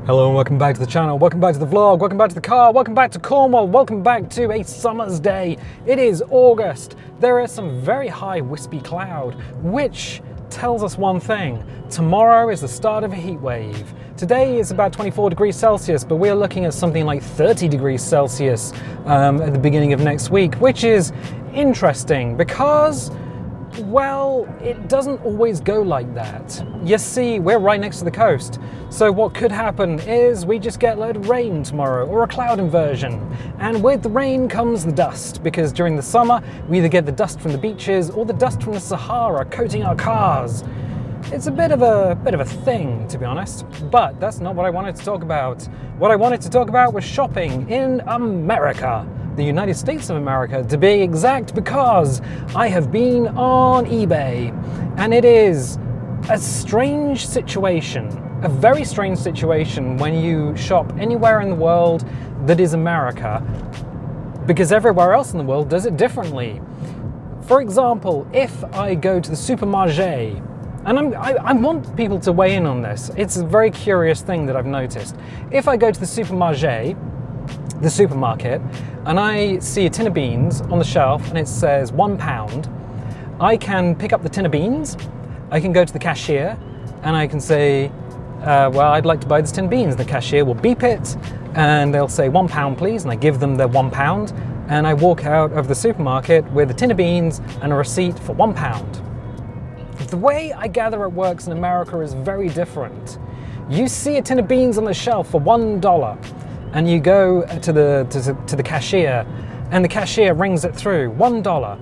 Hello and welcome back to the channel, welcome back to the vlog, welcome back to the car, welcome back to Cornwall, welcome back to a summer's day. It is August. There is some very high wispy cloud, which tells us one thing. Tomorrow is the start of a heat wave. Today is about 24 degrees Celsius, but we're looking at something like 30 degrees Celsius at the beginning of next week, which is interesting because, well, it doesn't always go like that. You see, we're right next to the coast. So what could happen is we just get a load of rain tomorrow or a cloud inversion. And with the rain comes the dust, because during the summer, we either get the dust from the beaches or the dust from the Sahara coating our cars. It's a bit of a thing, to be honest, but that's not what I wanted to talk about. What I wanted to talk about was shopping in America. The United States of America, to be exact, because I have been on eBay, and it is a strange situation, a very strange situation when you shop anywhere in the world that is America, because everywhere else in the world does it differently. For example, if I go to the supermarché, and I want people to weigh in on this, it's a very curious thing that I've noticed. If I go to the supermarché, the supermarket, and I see a tin of beans on the shelf and it says £1, I can pick up the tin of beans, I can go to the cashier and I can say, well, I'd like to buy this tin of beans. The cashier will beep it and they'll say £1 please, and I give them their £1 and I walk out of the supermarket with a tin of beans and a receipt for £1. The way I gather it works in America is very different. You see a tin of beans on the shelf for $1, and you go to the cashier, and the cashier rings it through, $1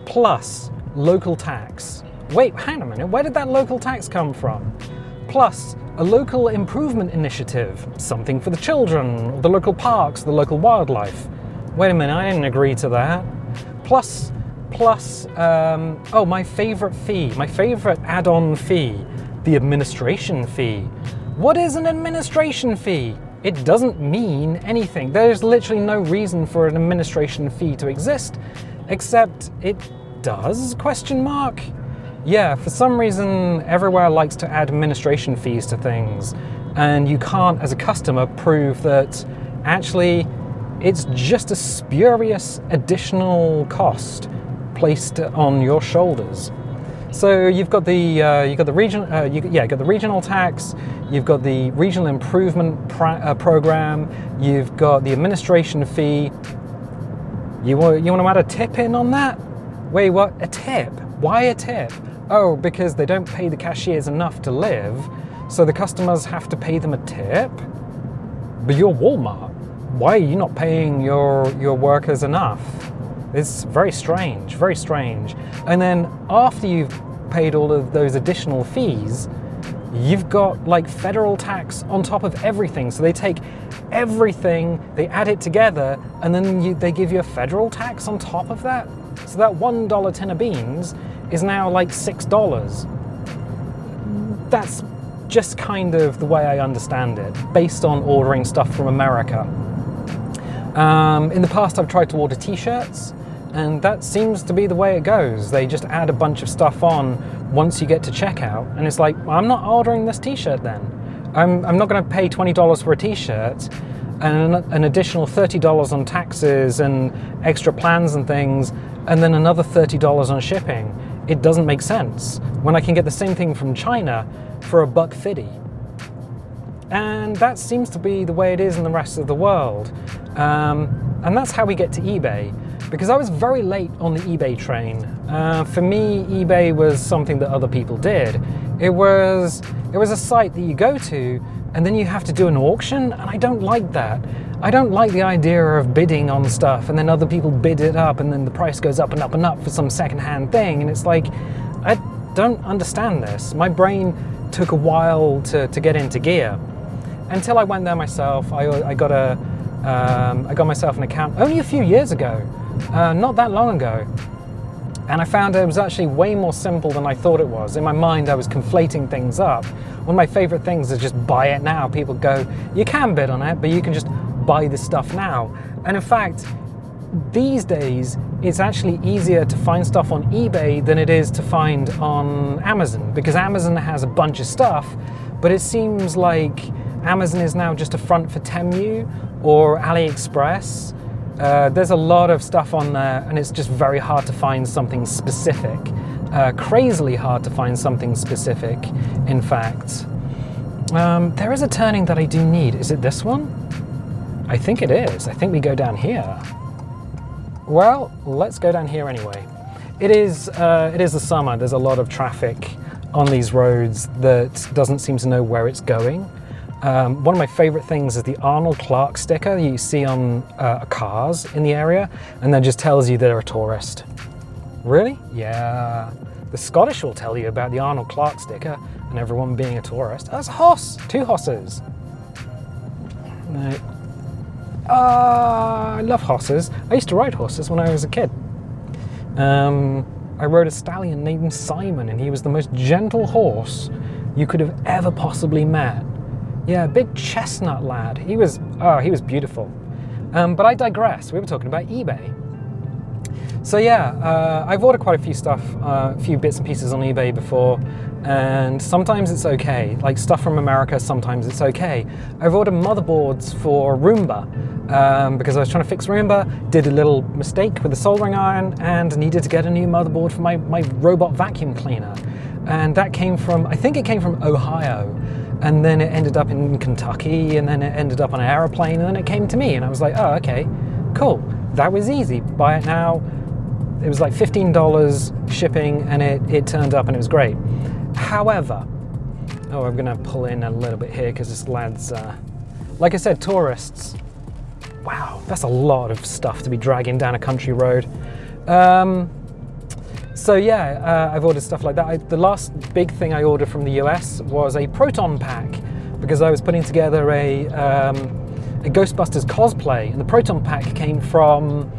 plus local tax. Wait, hang a minute, where did that local tax come from? Plus a local improvement initiative, something for the children, the local parks, the local wildlife. Wait a minute, I didn't agree to that. Plus, oh, my favorite fee, my favorite add-on fee, the administration fee. What is an administration fee? It doesn't mean anything. There's literally no reason for an administration fee to exist, except it does, question mark? Yeah, for some reason, everywhere likes to add administration fees to things, and you can't, as a customer, prove that actually it's just a spurious additional cost placed on your shoulders. So you've got the regional tax, you've got the regional improvement program, you've got the administration fee. You want to add a tip in on that? Wait, what? A tip? Why a tip? Oh, because they don't pay the cashiers enough to live, so the customers have to pay them a tip? But you're Walmart. Why are you not paying your workers enough? It's very strange, very strange. And then after you've paid all of those additional fees, you've got like federal tax on top of everything. So they take everything, they add it together, and then they give you a federal tax on top of that. So that $1 tin of beans is now like $6. That's just kind of the way I understand it, based on ordering stuff from America. In the past, I've tried to order t-shirts, and that seems to be the way it goes. They just add a bunch of stuff on once you get to checkout, and it's like, well, I'm not ordering this t-shirt then. I'm not going to pay $20 for a t-shirt and an additional $30 on taxes and extra plans and things, and then another $30 on shipping. It doesn't make sense when I can get the same thing from China for $1.50. And that seems to be the way it is in the rest of the world. And that's how we get to eBay. Because I was very late on the eBay train. For me, eBay was something that other people did. It was a site that you go to and then you have to do an auction, and I don't like that. I don't like the idea of bidding on stuff and then other people bid it up and then the price goes up and up and up for some secondhand thing, and it's like, I don't understand this. My brain took a while to get into gear. Until I went there myself. I got myself an account only a few years ago, not that long ago, and I found it was actually way more simple than I thought it was. In my mind, I was conflating things up. One of my favorite things is just buy it now. People go, you can bid on it, but you can just buy this stuff now. And in fact, these days, it's actually easier to find stuff on eBay than it is to find on Amazon, because Amazon has a bunch of stuff, but it seems like Amazon is now just a front for Temu or AliExpress. There's a lot of stuff on there, and it's just very hard to find something specific. Crazily hard to find something specific, in fact. There is a turning that I do need. Is it this one? I think it is. I think we go down here. Well, let's go down here anyway. It is the summer. There's a lot of traffic on these roads that doesn't seem to know where it's going. One of my favorite things is the Arnold Clark sticker you see on cars in the area, and that just tells you they're a tourist. Really? Yeah. The Scottish will tell you about the Arnold Clark sticker and everyone being a tourist. Oh, that's a horse. 2 horses. No. I love horses. I used to ride horses when I was a kid. I rode a stallion named Simon, and he was the most gentle horse you could have ever possibly met. Yeah, big chestnut lad. He was beautiful. But I digress. We were talking about eBay. So yeah, I've ordered quite a few stuff, a few bits and pieces on eBay before, and sometimes it's okay. Like stuff from America, sometimes it's okay. I've ordered motherboards for Roomba, because I was trying to fix Roomba, did a little mistake with the soldering iron, and needed to get a new motherboard for my robot vacuum cleaner. And that came from, I think it came from Ohio, and then it ended up in Kentucky, and then it ended up on an airplane, and then it came to me, and I was like, oh, okay, cool. That was easy. Buy it now. It was like $15 shipping, and it turned up, and it was great. However, oh, I'm gonna pull in a little bit here because this lad's, like I said, tourists. Wow, that's a lot of stuff to be dragging down a country road. So yeah, I've ordered stuff like that. The last big thing I ordered from the US was a Proton pack, because I was putting together a Ghostbusters cosplay, and the Proton pack came from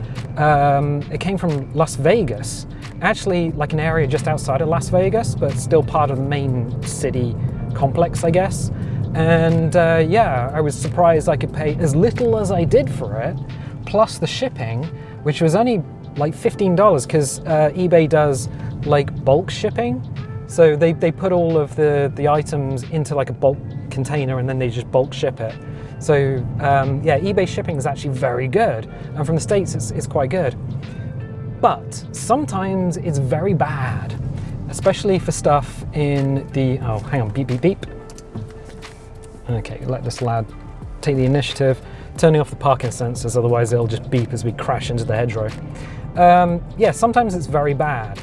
Las Vegas, actually like an area just outside of Las Vegas, but still part of the main city complex, I guess. And yeah, I was surprised I could pay as little as I did for it, plus the shipping, which was only like $15, because eBay does like bulk shipping. So they put all of the items into like a bulk container, and then they just bulk ship it. So yeah, eBay shipping is actually very good, and from the States it's quite good. But sometimes it's very bad, especially for stuff in the, oh, hang on, beep, beep, beep. Okay, let this lad take the initiative, turning off the parking sensors, otherwise it'll just beep as we crash into the hedgerow. Yeah, sometimes it's very bad.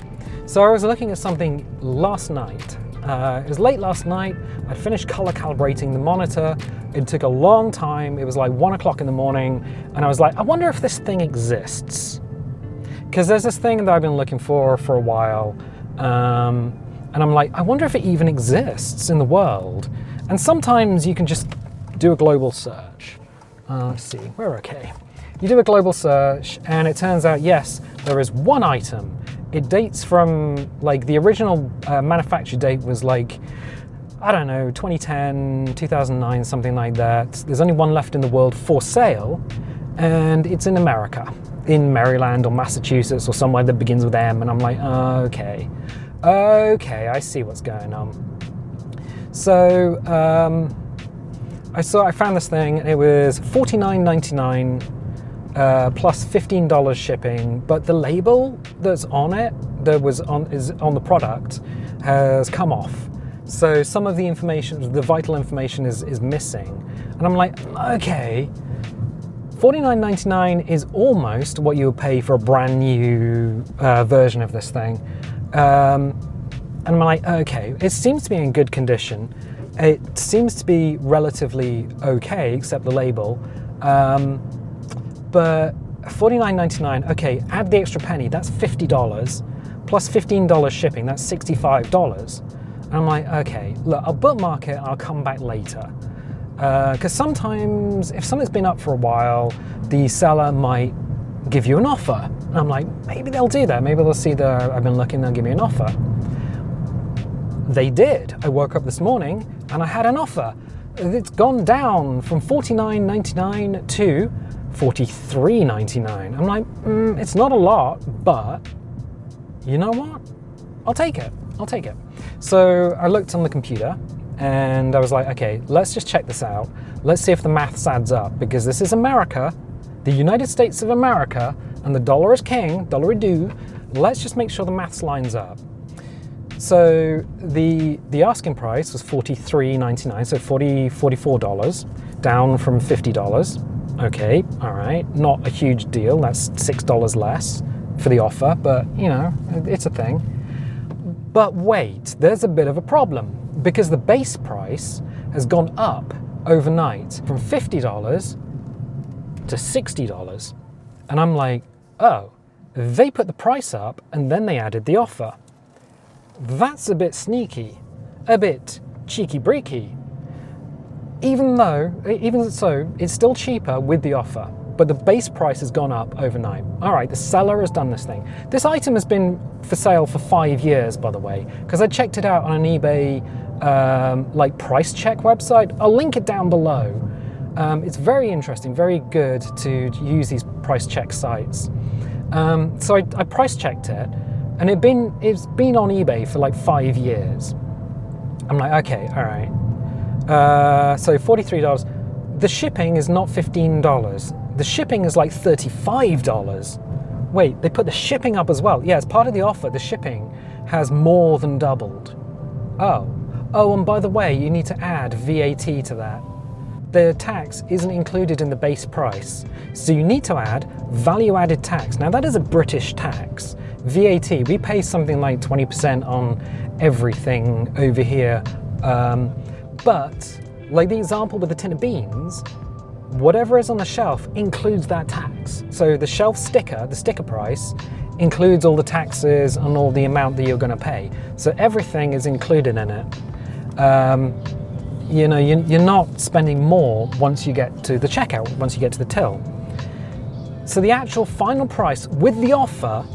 So I was looking at something last night. It was late last night. I'd finished color calibrating the monitor. It took a long time. It was like 1 o'clock in the morning, and I was like, I wonder if this thing exists. Because there's this thing that I've been looking for a while, and I'm like, I wonder if it even exists in the world. And sometimes you can just do a global search. Let's see, we're okay. You do a global search, and it turns out, yes, there is one item. It dates from, like, the original manufacture date was like, I don't know, 2010, 2009, something like that. There's only one left in the world for sale, and it's in America, in Maryland or Massachusetts or somewhere that begins with M. And I'm like, okay, I see what's going on. So I found this thing, and it was $49.99 plus $15 shipping, but the label that's on it, is on the product, has come off. So some of the information, the vital information, is missing. And I'm like, okay, $49.99 is almost what you would pay for a brand new version of this thing. And I'm like, okay, it seems to be in good condition. It seems to be relatively okay, except the label. But $49.99, okay, add the extra penny, that's $50, plus $15 shipping, that's $65. And I'm like, okay, look, I'll bookmark it and I'll come back later. Because sometimes, if something's been up for a while, the seller might give you an offer. And I'm like, maybe they'll do that. Maybe they'll see that I've been looking, they'll give me an offer. They did. I woke up this morning and I had an offer. It's gone down from $49.99 to $43.99. I'm like, it's not a lot, but you know what? I'll take it. So I looked on the computer, And I was like, okay, let's just check this out. Let's see if the maths adds up, because this is America, the United States of America, and the dollar is king, dollar-a-do. Let's just make sure the maths lines up. So the asking price was $43.99, so $44, down from $50. Okay, all right, not a huge deal. That's $6 less for the offer, but you know, it's a thing. But wait, there's a bit of a problem, because the base price has gone up overnight from $50 to $60. And I'm like, oh, they put the price up and then they added the offer. That's a bit sneaky, a bit cheeky-breaky. Even so, it's still cheaper with the offer, but the base price has gone up overnight. All right, the seller has done this thing. This item has been for sale for 5 years, by the way, because I checked it out on an eBay like price check website. I'll link it down below. It's very interesting, very good to use these price check sites. So I price checked it, and it's been on eBay for like 5 years. I'm like, okay, all right. So $43. The shipping is not $15. The shipping is like $35. Wait, they put the shipping up as well. Yeah, as part of the offer, the shipping has more than doubled. Oh, and by the way, you need to add VAT to that. The tax isn't included in the base price, so you need to add value-added tax. Now that is a British tax. VAT, we pay something like 20% on everything over here. But like the example with the tin of beans, whatever is on the shelf includes that tax. So the shelf sticker, the sticker price, includes all the taxes and all the amount that you're going to pay. So everything is included in it. You know, you're not spending more once you get to the checkout, once you get to the till. So the actual final price with the offer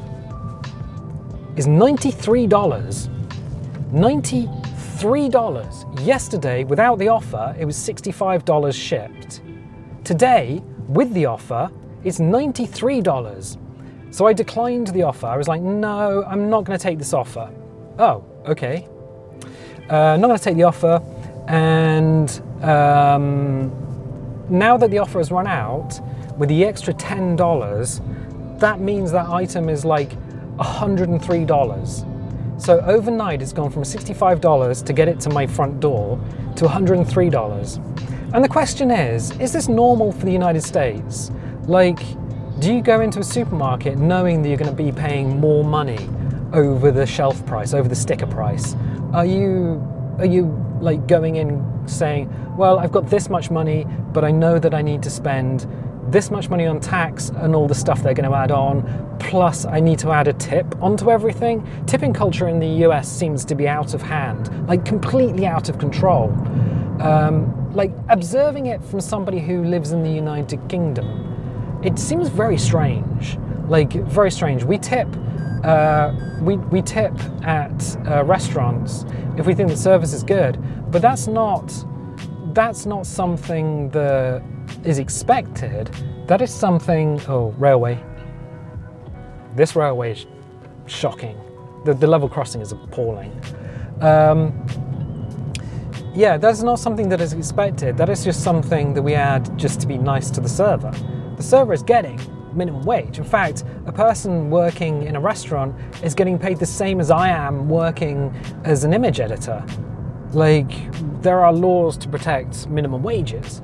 is $93. $93. Yesterday, without the offer, it was $65 shipped. Today, with the offer, it's $93. So I declined the offer. I was like, no, I'm not going to take this offer. Oh, okay. Not going to take the offer. And now that the offer has run out, with the extra $10, that means that item is like $103. So overnight it's gone from $65 to get it to my front door to $103. And the question is this normal for the United States? Like, do you go into a supermarket knowing that you're going to be paying more money over the shelf price, over the sticker price? Are you like going in saying, well, I've got this much money, but I know that I need to spend this much money on tax and all the stuff they're going to add on, plus I need to add a tip onto everything? Tipping culture in the US seems to be out of hand, like completely out of control. Like observing it from somebody who lives in the United Kingdom, it seems very strange, like very strange. We tip we tip at restaurants if we think the service is good, but that's not something that is expected. That is something. Oh, railway. This railway is shocking. The level crossing is appalling. Yeah, that's not something that is expected. That is just something that we add just to be nice to the server. The server is getting minimum wage. In fact, a person working in a restaurant is getting paid the same as I am working as an image editor. Like, there are laws to protect minimum wages.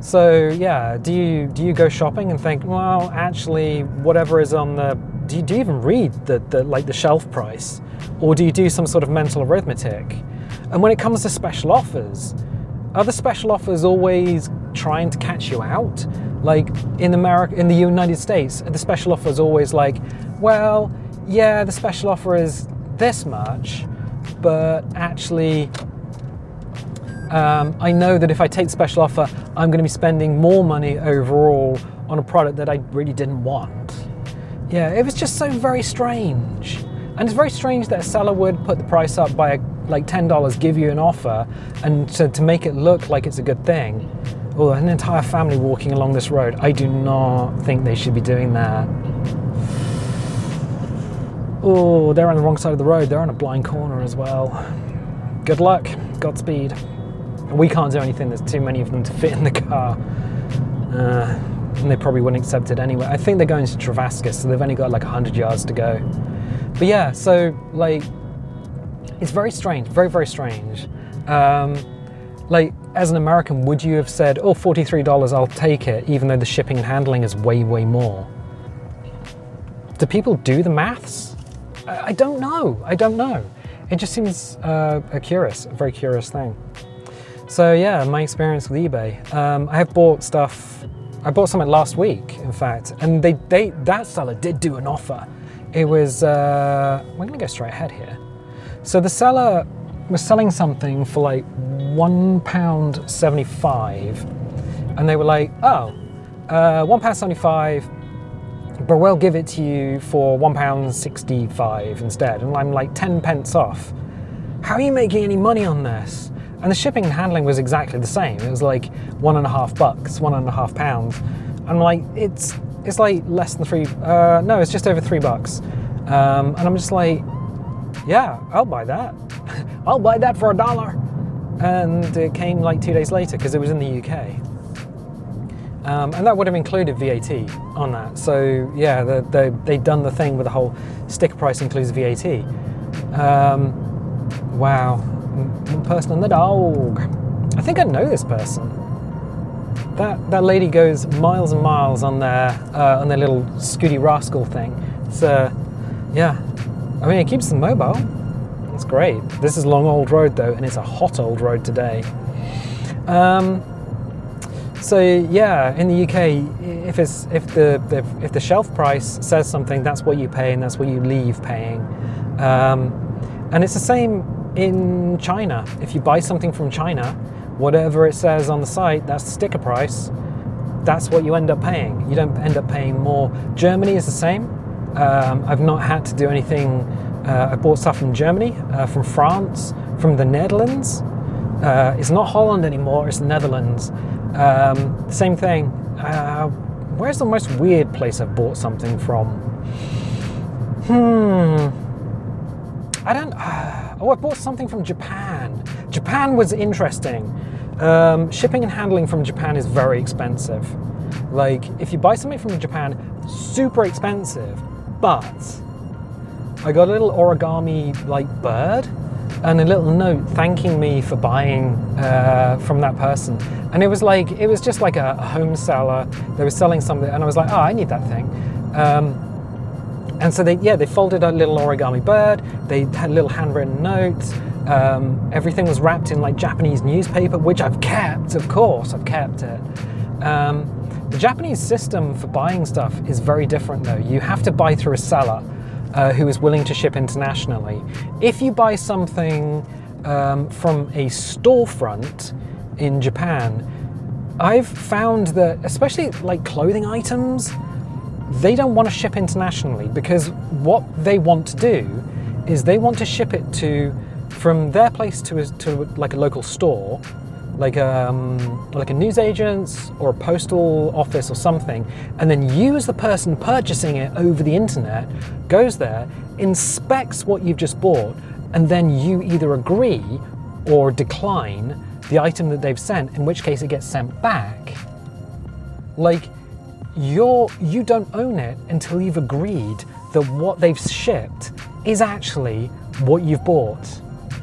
So yeah, do you go shopping and think, well, actually, whatever is on the, do you even read the shelf price, or do you do some sort of mental arithmetic? And when it comes to special offers, are the special offers always trying to catch you out? Like in the United States, the special offer is always like, well, yeah, the special offer is this much, but actually, I know that if I take the special offer, I'm going to be spending more money overall on a product that I really didn't want. Yeah, it was just so very strange. And it's very strange that a seller would put the price up by like $10, give you an offer, and to make it look like it's a good thing. Oh, an entire family walking along this road. I do not think they should be doing that. Oh, they're on the wrong side of the road. They're on a blind corner as well. Good luck. Godspeed. We can't do anything, there's too many of them to fit in the car. And they probably wouldn't accept it anyway. I think they're going to Travascus, so they've only got like 100 yards to go. But yeah, so like, it's very strange, very, very strange. Like, as an American, would you have said, oh, $43, I'll take it, even though the shipping and handling is way, way more? Do people do the maths? I don't know. I don't know. It just seems a very curious thing. So yeah, my experience with eBay. I have bought stuff. I bought something last week, in fact, and that seller did do an offer. It was, we're gonna go straight ahead here. So the seller was selling something for like £1.75, and they were like, oh, £1.75, but we'll give it to you for £1.65 instead. And I'm like 10 pence off. How are you making any money on this? And the shipping and handling was exactly the same. It was like £1.50, £1.50. I'm like, it's like less than no, it's just over $3. And I'm just like, yeah, I'll buy that. I'll buy that for $1. And it came like 2 days later because it was in the UK. And that would have included VAT on that. So yeah, they'd done the thing with the whole sticker price includes VAT. Wow, one person and the dog. I think I know this person. That lady goes miles and miles on their little Scooty Rascal thing. So yeah, I mean, it keeps them mobile. It's great. This is long old road though, and it's a hot old road today. So yeah, in the UK, if the shelf price says something, that's what you pay, and that's what you leave paying. And it's the same in China. If you buy something from China, whatever it says on the site, that's the sticker price. That's what you end up paying. You don't end up paying more. Germany is the same. I've not had to do anything. I bought stuff from Germany, from France, from the Netherlands. It's not Holland anymore, it's the Netherlands. Same thing. Where's the most weird place I've bought something from? I don't... oh, I bought something from Japan. Japan was interesting. Shipping and handling from Japan is very expensive. Like, if you buy something from Japan, super expensive, but I got a little origami like bird and a little note thanking me for buying from that person. And it was just like a home seller. They were selling something, and I was like, oh, I need that thing. And so they folded a little origami bird. They had a little handwritten note. Everything was wrapped in like Japanese newspaper, which I've kept, of course, I've kept it. The Japanese system for buying stuff is very different though. You have to buy through a seller who is willing to ship internationally. If you buy something from a storefront in Japan, I've found that, especially like clothing items, they don't want to ship internationally, because what they want to do is they want to ship it from their place to like a local store, like a newsagent's or a postal office or something, and then you as the person purchasing it over the internet goes there, inspects what you've just bought, and then you either agree or decline the item that they've sent, in which case it gets sent back. Like, you don't own it until you've agreed that what they've shipped is actually what you've bought.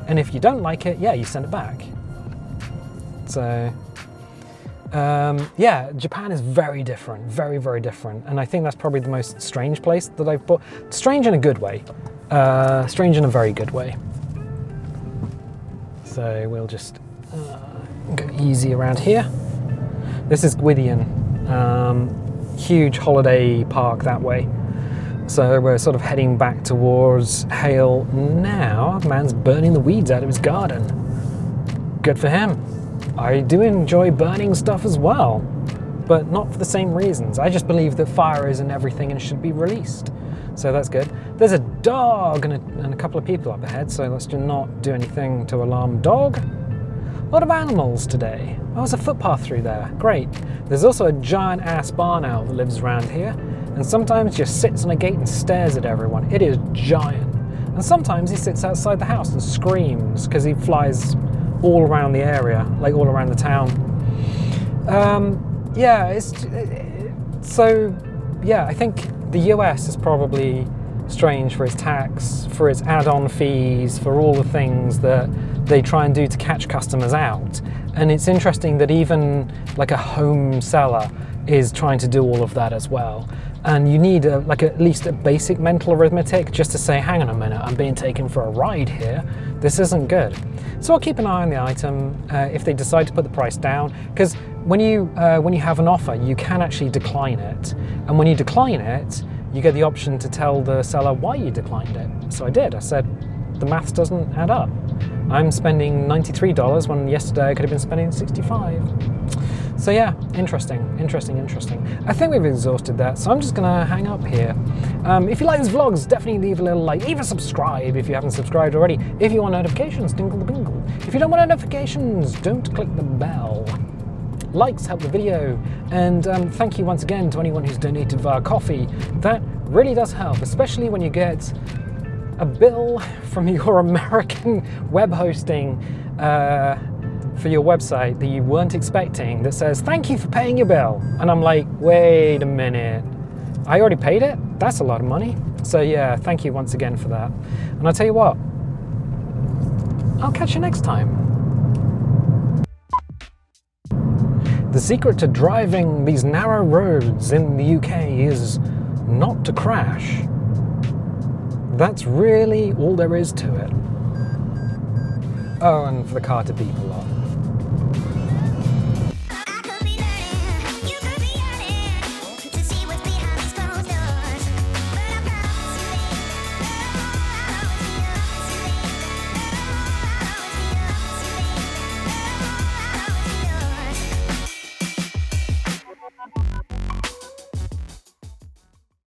And if you don't like it, yeah, you send it back. So, yeah, Japan is very different, very, very different. And I think that's probably the most strange place that I've bought. Strange in a good way. Strange in a very good way. So we'll just go easy around here. This is Gwydion. Huge holiday park that way. So we're sort of heading back towards Hale now. The man's burning the weeds out of his garden. Good for him. I do enjoy burning stuff as well, but not for the same reasons. I just believe that fire is in everything and should be released. So that's good. There's a dog and a couple of people up ahead, so let's not do anything to alarm dog. A lot of animals today. Oh, there's a footpath through there. Great. There's also a giant ass barn owl that lives around here, and sometimes just sits on a gate and stares at everyone. It is giant. And sometimes he sits outside the house and screams because he flies all around the area, like all around the town. Yeah, so yeah, I think the US is probably strange for its tax, for its add-on fees, for all the things that they try and do to catch customers out. And it's interesting that even like a home seller is trying to do all of that as well. And you need at least a basic mental arithmetic just to say, hang on a minute, I'm being taken for a ride here. This isn't good. So I'll keep an eye on the item if they decide to put the price down, because when you have an offer, you can actually decline it. And when you decline it, you get the option to tell the seller why you declined it. So I did. I said, the maths doesn't add up. I'm spending $93 when yesterday I could have been spending $65. So yeah, interesting. I think we've exhausted that, so I'm just gonna hang up here. If you like these vlogs, definitely leave a little like, even subscribe if you haven't subscribed already. If you want notifications, dingle the bingle. If you don't want notifications, don't click the bell. Likes help the video, and thank you once again to anyone who's donated via Coffee. That really does help, especially when you get a bill from your American web hosting for your website that you weren't expecting that says, thank you for paying your bill. And I'm like, wait a minute, I already paid it? That's a lot of money. So yeah, thank you once again for that. And I'll tell you what, I'll catch you next time. The secret to driving these narrow roads in the UK is not to crash. That's really all there is to it. Oh, and for the car to beep a lot.